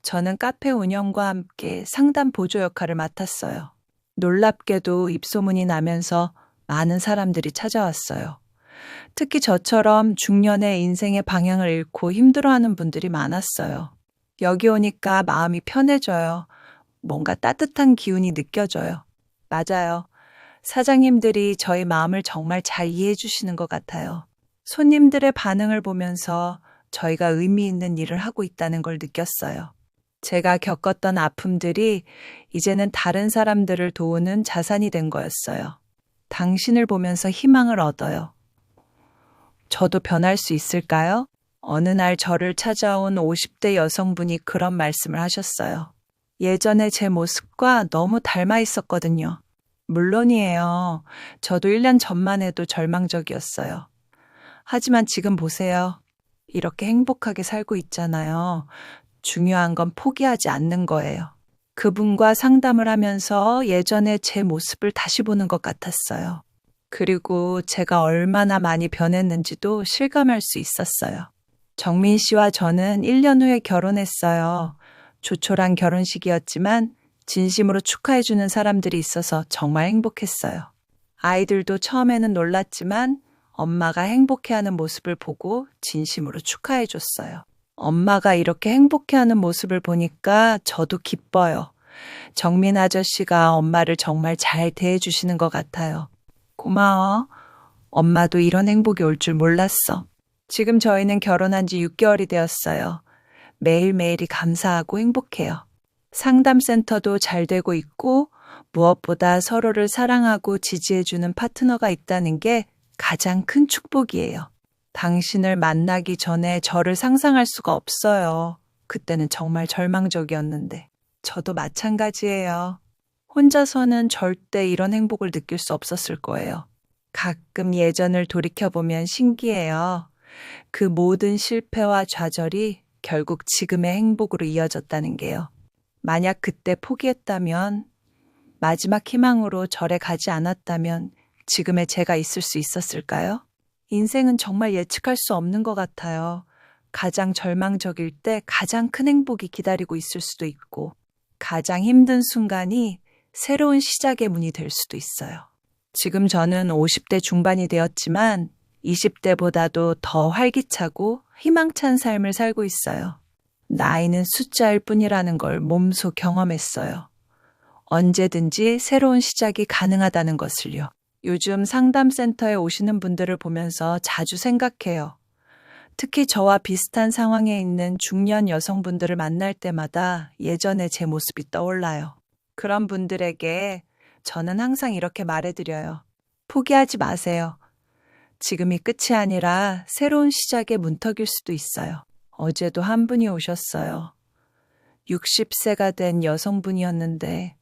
저는 카페 운영과 함께 상담 보조 역할을 맡았어요. 놀랍게도 입소문이 나면서 많은 사람들이 찾아왔어요. 특히 저처럼 중년에 인생의 방향을 잃고 힘들어하는 분들이 많았어요. 여기 오니까 마음이 편해져요. 뭔가 따뜻한 기운이 느껴져요. 맞아요. 사장님들이 저희 마음을 정말 잘 이해해 주시는 것 같아요. 손님들의 반응을 보면서 저희가 의미 있는 일을 하고 있다는 걸 느꼈어요. 제가 겪었던 아픔들이 이제는 다른 사람들을 도우는 자산이 된 거였어요. 당신을 보면서 희망을 얻어요. 저도 변할 수 있을까요? 어느 날 저를 찾아온 50대 여성분이 그런 말씀을 하셨어요. 예전에 제 모습과 너무 닮아 있었거든요. 물론이에요. 저도 1년 전만 해도 절망적이었어요. 하지만 지금 보세요. 이렇게 행복하게 살고 있잖아요. 중요한 건 포기하지 않는 거예요. 그분과 상담을 하면서 예전에 제 모습을 다시 보는 것 같았어요. 그리고 제가 얼마나 많이 변했는지도 실감할 수 있었어요. 정민 씨와 저는 1년 후에 결혼했어요. 조촐한 결혼식이었지만 진심으로 축하해주는 사람들이 있어서 정말 행복했어요. 아이들도 처음에는 놀랐지만 엄마가 행복해하는 모습을 보고 진심으로 축하해줬어요. 엄마가 이렇게 행복해하는 모습을 보니까 저도 기뻐요. 정민 아저씨가 엄마를 정말 잘 대해주시는 것 같아요. 고마워. 엄마도 이런 행복이 올 줄 몰랐어. 지금 저희는 결혼한 지 6개월이 되었어요. 매일매일이 감사하고 행복해요. 상담센터도 잘 되고 있고 무엇보다 서로를 사랑하고 지지해주는 파트너가 있다는 게 가장 큰 축복이에요. 당신을 만나기 전에 저를 상상할 수가 없어요. 그때는 정말 절망적이었는데. 저도 마찬가지예요. 혼자서는 절대 이런 행복을 느낄 수 없었을 거예요. 가끔 예전을 돌이켜보면 신기해요. 그 모든 실패와 좌절이 결국 지금의 행복으로 이어졌다는 게요. 만약 그때 포기했다면, 마지막 희망으로 절에 가지 않았다면 지금의 제가 있을 수 있었을까요? 인생은 정말 예측할 수 없는 것 같아요. 가장 절망적일 때 가장 큰 행복이 기다리고 있을 수도 있고, 가장 힘든 순간이 새로운 시작의 문이 될 수도 있어요. 지금 저는 50대 중반이 되었지만 20대보다도 더 활기차고 희망찬 삶을 살고 있어요. 나이는 숫자일 뿐이라는 걸 몸소 경험했어요. 언제든지 새로운 시작이 가능하다는 것을요. 요즘 상담센터에 오시는 분들을 보면서 자주 생각해요. 특히 저와 비슷한 상황에 있는 중년 여성분들을 만날 때마다 예전의 제 모습이 떠올라요. 그런 분들에게 저는 항상 이렇게 말해드려요. 포기하지 마세요. 지금이 끝이 아니라 새로운 시작의 문턱일 수도 있어요. 어제도 한 분이 오셨어요. 60세가 된 여성분이었는데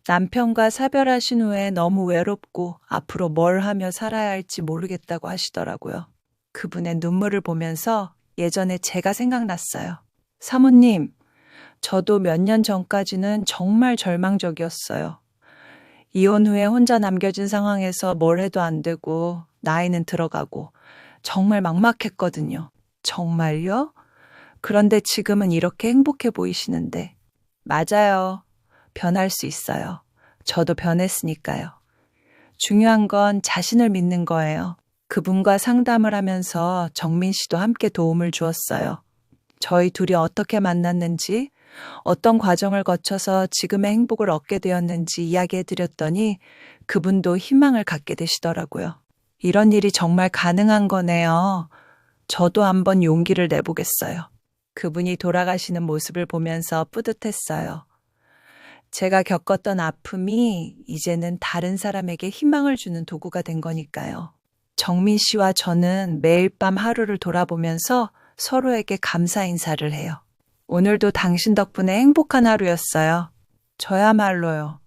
남편과 사별하신 후에 너무 외롭고 앞으로 뭘 하며 살아야 할지 모르겠다고 하시더라고요. 그분의 눈물을 보면서 예전에 제가 생각났어요. 사모님, 저도 몇 년 전까지는 정말 절망적이었어요. 이혼 후에 혼자 남겨진 상황에서 뭘 해도 안 되고 나이는 들어가고 정말 막막했거든요. 정말요? 그런데 지금은 이렇게 행복해 보이시는데. 맞아요. 변할 수 있어요. 저도 변했으니까요. 중요한 건 자신을 믿는 거예요. 그분과 상담을 하면서 정민 씨도 함께 도움을 주었어요. 저희 둘이 어떻게 만났는지, 어떤 과정을 거쳐서 지금의 행복을 얻게 되었는지 이야기해드렸더니 그분도 희망을 갖게 되시더라고요. 이런 일이 정말 가능한 거네요. 저도 한번 용기를 내보겠어요. 그분이 돌아가시는 모습을 보면서 뿌듯했어요. 제가 겪었던 아픔이 이제는 다른 사람에게 희망을 주는 도구가 된 거니까요. 정민 씨와 저는 매일 밤 하루를 돌아보면서 서로에게 감사 인사를 해요. 오늘도 당신 덕분에 행복한 하루였어요. 저야말로요.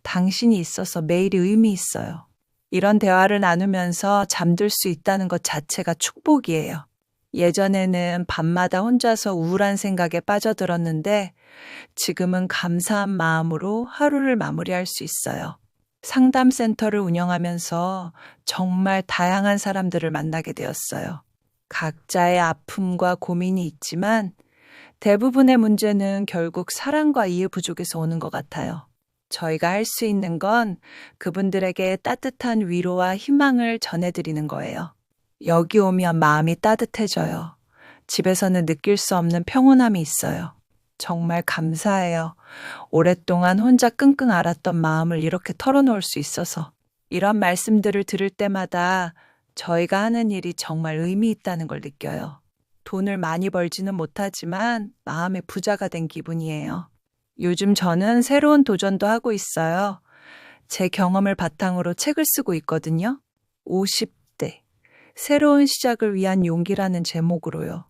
당신이 있어서 매일이 의미 있어요. 이런 대화를 나누면서 잠들 수 있다는 것 자체가 축복이에요. 예전에는 밤마다 혼자서 우울한 생각에 빠져들었는데 지금은 감사한 마음으로 하루를 마무리할 수 있어요. 상담센터를 운영하면서 정말 다양한 사람들을 만나게 되었어요. 각자의 아픔과 고민이 있지만 대부분의 문제는 결국 사랑과 이해 부족에서 오는 것 같아요. 저희가 할 수 있는 건 그분들에게 따뜻한 위로와 희망을 전해드리는 거예요. 여기 오면 마음이 따뜻해져요. 집에서는 느낄 수 없는 평온함이 있어요. 정말 감사해요. 오랫동안 혼자 끙끙 앓았던 마음을 이렇게 털어놓을 수 있어서. 이런 말씀들을 들을 때마다 저희가 하는 일이 정말 의미 있다는 걸 느껴요. 돈을 많이 벌지는 못하지만 마음의 부자가 된 기분이에요. 요즘 저는 새로운 도전도 하고 있어요. 제 경험을 바탕으로 책을 쓰고 있거든요. 50대. 새로운 시작을 위한 용기라는 제목으로요.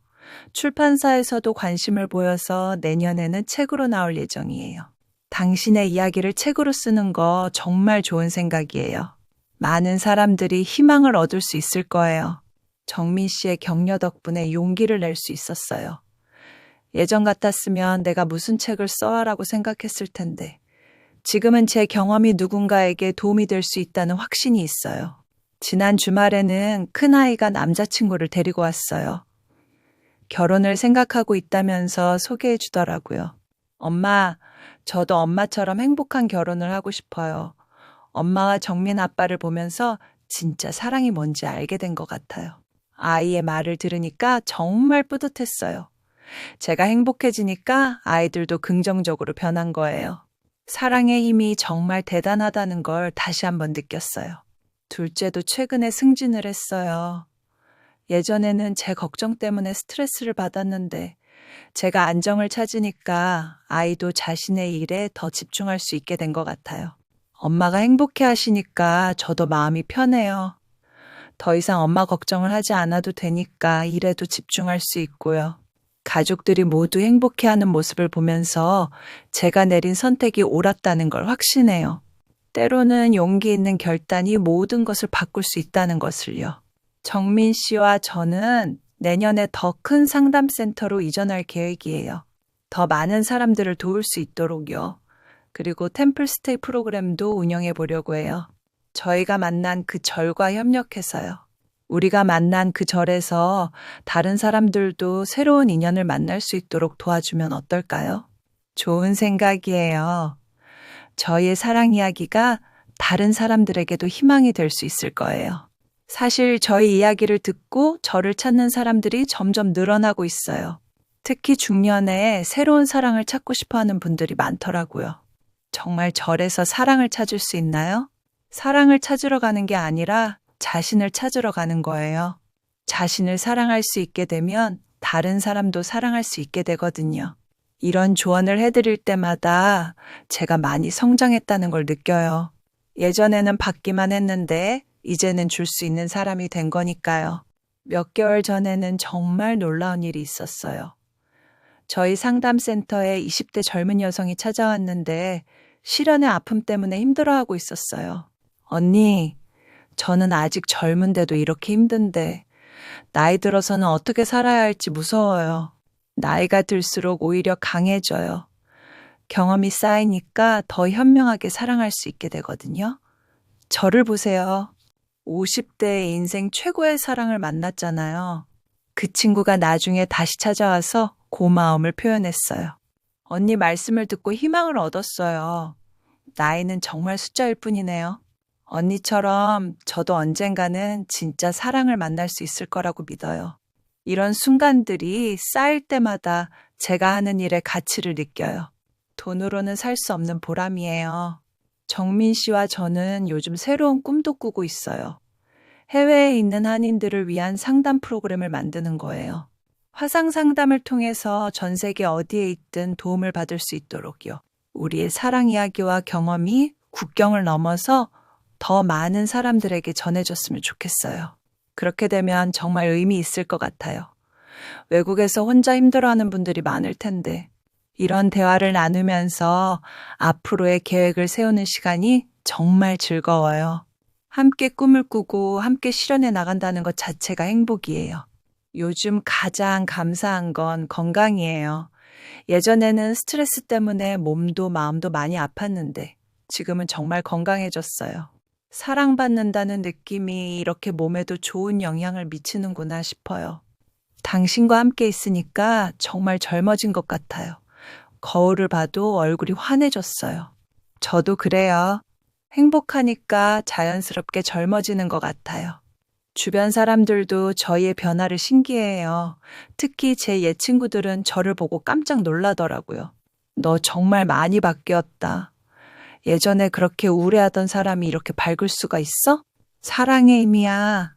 출판사에서도 관심을 보여서 내년에는 책으로 나올 예정이에요. 당신의 이야기를 책으로 쓰는 거 정말 좋은 생각이에요. 많은 사람들이 희망을 얻을 수 있을 거예요. 정민 씨의 격려 덕분에 용기를 낼 수 있었어요. 예전 같았으면 내가 무슨 책을 써라고 생각했을 텐데 지금은 제 경험이 누군가에게 도움이 될 수 있다는 확신이 있어요. 지난 주말에는 큰아이가 남자친구를 데리고 왔어요. 결혼을 생각하고 있다면서 소개해 주더라고요. 엄마, 저도 엄마처럼 행복한 결혼을 하고 싶어요. 엄마와 정민 아빠를 보면서 진짜 사랑이 뭔지 알게 된 것 같아요. 아이의 말을 들으니까 정말 뿌듯했어요. 제가 행복해지니까 아이들도 긍정적으로 변한 거예요. 사랑의 힘이 정말 대단하다는 걸 다시 한번 느꼈어요. 둘째도 최근에 승진을 했어요. 예전에는 제 걱정 때문에 스트레스를 받았는데 제가 안정을 찾으니까 아이도 자신의 일에 더 집중할 수 있게 된 것 같아요. 엄마가 행복해 하시니까 저도 마음이 편해요. 더 이상 엄마 걱정을 하지 않아도 되니까 일에도 집중할 수 있고요. 가족들이 모두 행복해하는 모습을 보면서 제가 내린 선택이 옳았다는 걸 확신해요. 때로는 용기 있는 결단이 모든 것을 바꿀 수 있다는 것을요. 정민 씨와 저는 내년에 더 큰 상담센터로 이전할 계획이에요. 더 많은 사람들을 도울 수 있도록요. 그리고 템플스테이 프로그램도 운영해 보려고 해요. 저희가 만난 그 절과 협력해서요. 우리가 만난 그 절에서 다른 사람들도 새로운 인연을 만날 수 있도록 도와주면 어떨까요? 좋은 생각이에요. 저희의 사랑 이야기가 다른 사람들에게도 희망이 될 수 있을 거예요. 사실 저희 이야기를 듣고 저를 찾는 사람들이 점점 늘어나고 있어요. 특히 중년에 새로운 사랑을 찾고 싶어 하는 분들이 많더라고요. 정말 절에서 사랑을 찾을 수 있나요? 사랑을 찾으러 가는 게 아니라 자신을 찾으러 가는 거예요. 자신을 사랑할 수 있게 되면 다른 사람도 사랑할 수 있게 되거든요. 이런 조언을 해드릴 때마다 제가 많이 성장했다는 걸 느껴요. 예전에는 받기만 했는데 이제는 줄 수 있는 사람이 된 거니까요. 몇 개월 전에는 정말 놀라운 일이 있었어요. 저희 상담센터에 20대 젊은 여성이 찾아왔는데 실연의 아픔 때문에 힘들어하고 있었어요. 언니, 저는 아직 젊은데도 이렇게 힘든데 나이 들어서는 어떻게 살아야 할지 무서워요. 나이가 들수록 오히려 강해져요. 경험이 쌓이니까 더 현명하게 사랑할 수 있게 되거든요. 저를 보세요. 50대의 인생 최고의 사랑을 만났잖아요. 그 친구가 나중에 다시 찾아와서 고마움을 표현했어요. 언니 말씀을 듣고 희망을 얻었어요. 나이는 정말 숫자일 뿐이네요. 언니처럼 저도 언젠가는 진짜 사랑을 만날 수 있을 거라고 믿어요. 이런 순간들이 쌓일 때마다 제가 하는 일의 가치를 느껴요. 돈으로는 살 수 없는 보람이에요. 정민 씨와 저는 요즘 새로운 꿈도 꾸고 있어요. 해외에 있는 한인들을 위한 상담 프로그램을 만드는 거예요. 화상 상담을 통해서 전 세계 어디에 있든 도움을 받을 수 있도록요. 우리의 사랑 이야기와 경험이 국경을 넘어서 더 많은 사람들에게 전해졌으면 좋겠어요. 그렇게 되면 정말 의미 있을 것 같아요. 외국에서 혼자 힘들어하는 분들이 많을 텐데 이런 대화를 나누면서 앞으로의 계획을 세우는 시간이 정말 즐거워요. 함께 꿈을 꾸고 함께 실현해 나간다는 것 자체가 행복이에요. 요즘 가장 감사한 건 건강이에요. 예전에는 스트레스 때문에 몸도 마음도 많이 아팠는데 지금은 정말 건강해졌어요. 사랑받는다는 느낌이 이렇게 몸에도 좋은 영향을 미치는구나 싶어요. 당신과 함께 있으니까 정말 젊어진 것 같아요. 거울을 봐도 얼굴이 환해졌어요. 저도 그래요. 행복하니까 자연스럽게 젊어지는 것 같아요. 주변 사람들도 저희의 변화를 신기해해요. 특히 제 옛 친구들은 저를 보고 깜짝 놀라더라고요. 너 정말 많이 바뀌었다. 예전에 그렇게 우울해하던 사람이 이렇게 밝을 수가 있어? 사랑의 힘이야.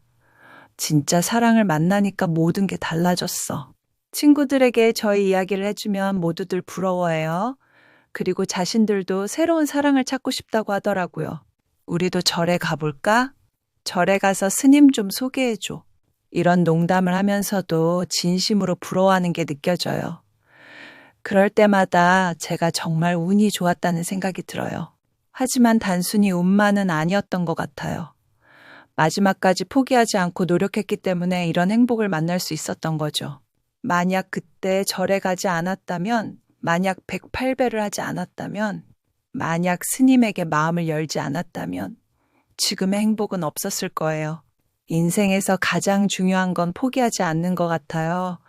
진짜 사랑을 만나니까 모든 게 달라졌어. 친구들에게 저희 이야기를 해주면 모두들 부러워해요. 그리고 자신들도 새로운 사랑을 찾고 싶다고 하더라고요. 우리도 절에 가볼까? 절에 가서 스님 좀 소개해줘. 이런 농담을 하면서도 진심으로 부러워하는 게 느껴져요. 그럴 때마다 제가 정말 운이 좋았다는 생각이 들어요. 하지만 단순히 운만은 아니었던 것 같아요. 마지막까지 포기하지 않고 노력했기 때문에 이런 행복을 만날 수 있었던 거죠. 만약 그때 절에 가지 않았다면, 만약 108배를 하지 않았다면, 만약 스님에게 마음을 열지 않았다면, 지금의 행복은 없었을 거예요. 인생에서 가장 중요한 건 포기하지 않는 것 같아요.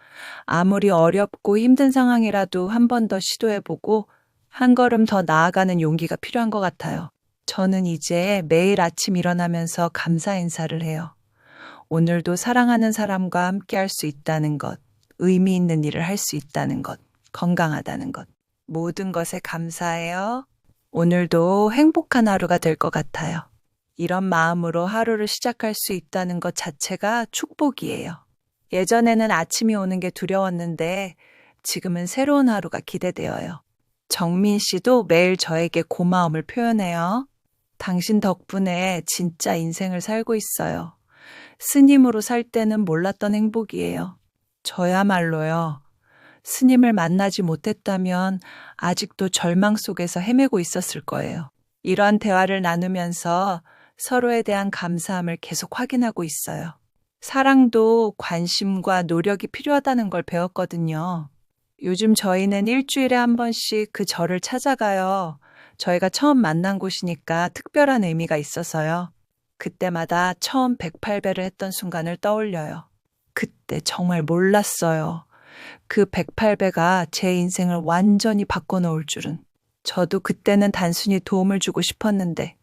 아무리 어렵고 힘든 상황이라도 한 번 더 시도해보고 한 걸음 더 나아가는 용기가 필요한 것 같아요. 저는 이제 매일 아침 일어나면서 감사 인사를 해요. 오늘도 사랑하는 사람과 함께 할 수 있다는 것, 의미 있는 일을 할 수 있다는 것, 건강하다는 것, 모든 것에 감사해요. 오늘도 행복한 하루가 될 것 같아요. 이런 마음으로 하루를 시작할 수 있다는 것 자체가 축복이에요. 예전에는 아침이 오는 게 두려웠는데 지금은 새로운 하루가 기대되어요. 정민 씨도 매일 저에게 고마움을 표현해요. 당신 덕분에 진짜 인생을 살고 있어요. 스님으로 살 때는 몰랐던 행복이에요. 저야말로요. 스님을 만나지 못했다면 아직도 절망 속에서 헤매고 있었을 거예요. 이런 대화를 나누면서 서로에 대한 감사함을 계속 확인하고 있어요. 사랑도 관심과 노력이 필요하다는 걸 배웠거든요. 요즘 저희는 일주일에 한 번씩 그 절을 찾아가요. 저희가 처음 만난 곳이니까 특별한 의미가 있어서요. 그때마다 처음 108배를 했던 순간을 떠올려요. 그때 정말 몰랐어요. 그 108배가 제 인생을 완전히 바꿔놓을 줄은. 저도 그때는 단순히 도움을 주고 싶었는데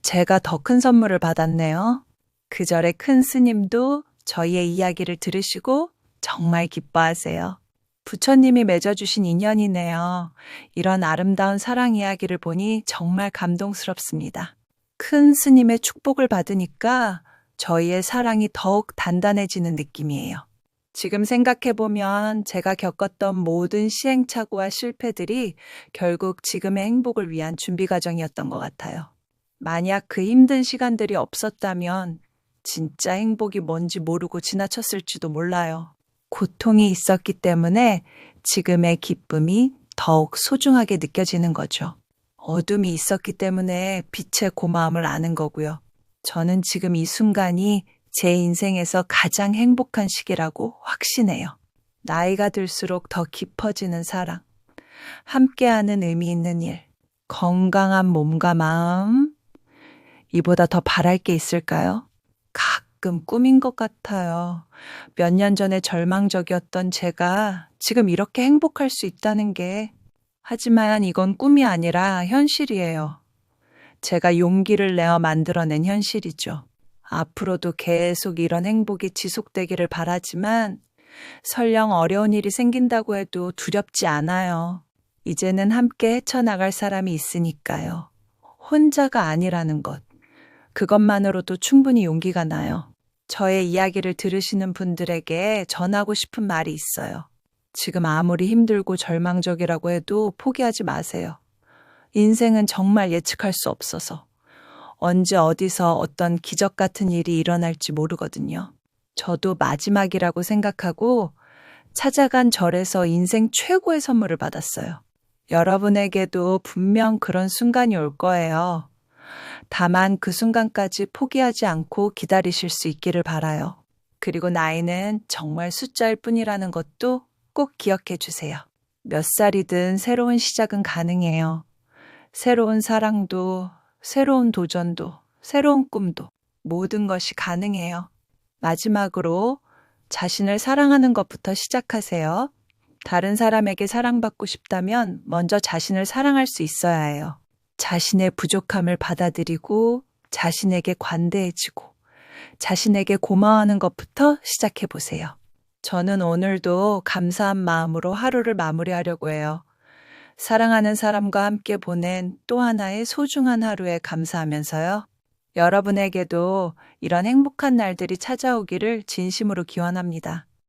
제가 더 큰 선물을 받았네요. 그 절의 큰 스님도 저희의 이야기를 들으시고 정말 기뻐하세요. 부처님이 맺어주신 인연이네요. 이런 아름다운 사랑 이야기를 보니 정말 감동스럽습니다. 큰 스님의 축복을 받으니까 저희의 사랑이 더욱 단단해지는 느낌이에요. 지금 생각해보면 제가 겪었던 모든 시행착오와 실패들이 결국 지금의 행복을 위한 준비 과정이었던 것 같아요. 만약 그 힘든 시간들이 없었다면 진짜 행복이 뭔지 모르고 지나쳤을지도 몰라요. 고통이 있었기 때문에 지금의 기쁨이 더욱 소중하게 느껴지는 거죠. 어둠이 있었기 때문에 빛의 고마움을 아는 거고요. 저는 지금 이 순간이 제 인생에서 가장 행복한 시기라고 확신해요. 나이가 들수록 더 깊어지는 사랑, 함께하는 의미 있는 일, 건강한 몸과 마음, 이보다 더 바랄 게 있을까요? 가끔 꿈인 것 같아요. 몇 년 전에 절망적이었던 제가 지금 이렇게 행복할 수 있다는 게, 하지만 이건 꿈이 아니라 현실이에요. 제가 용기를 내어 만들어낸 현실이죠. 앞으로도 계속 이런 행복이 지속되기를 바라지만 설령 어려운 일이 생긴다고 해도 두렵지 않아요. 이제는 함께 헤쳐나갈 사람이 있으니까요. 혼자가 아니라는 것, 그것만으로도 충분히 용기가 나요. 저의 이야기를 들으시는 분들에게 전하고 싶은 말이 있어요. 지금 아무리 힘들고 절망적이라고 해도 포기하지 마세요. 인생은 정말 예측할 수 없어서 언제 어디서 어떤 기적 같은 일이 일어날지 모르거든요. 저도 마지막이라고 생각하고 찾아간 절에서 인생 최고의 선물을 받았어요. 여러분에게도 분명 그런 순간이 올 거예요. 다만 그 순간까지 포기하지 않고 기다리실 수 있기를 바라요. 그리고 나이는 정말 숫자일 뿐이라는 것도 꼭 기억해 주세요. 몇 살이든 새로운 시작은 가능해요. 새로운 사랑도, 새로운 도전도, 새로운 꿈도, 모든 것이 가능해요. 마지막으로 자신을 사랑하는 것부터 시작하세요. 다른 사람에게 사랑받고 싶다면 먼저 자신을 사랑할 수 있어야 해요. 자신의 부족함을 받아들이고 자신에게 관대해지고 자신에게 고마워하는 것부터 시작해 보세요. 저는 오늘도 감사한 마음으로 하루를 마무리하려고 해요. 사랑하는 사람과 함께 보낸 또 하나의 소중한 하루에 감사하면서요. 여러분에게도 이런 행복한 날들이 찾아오기를 진심으로 기원합니다.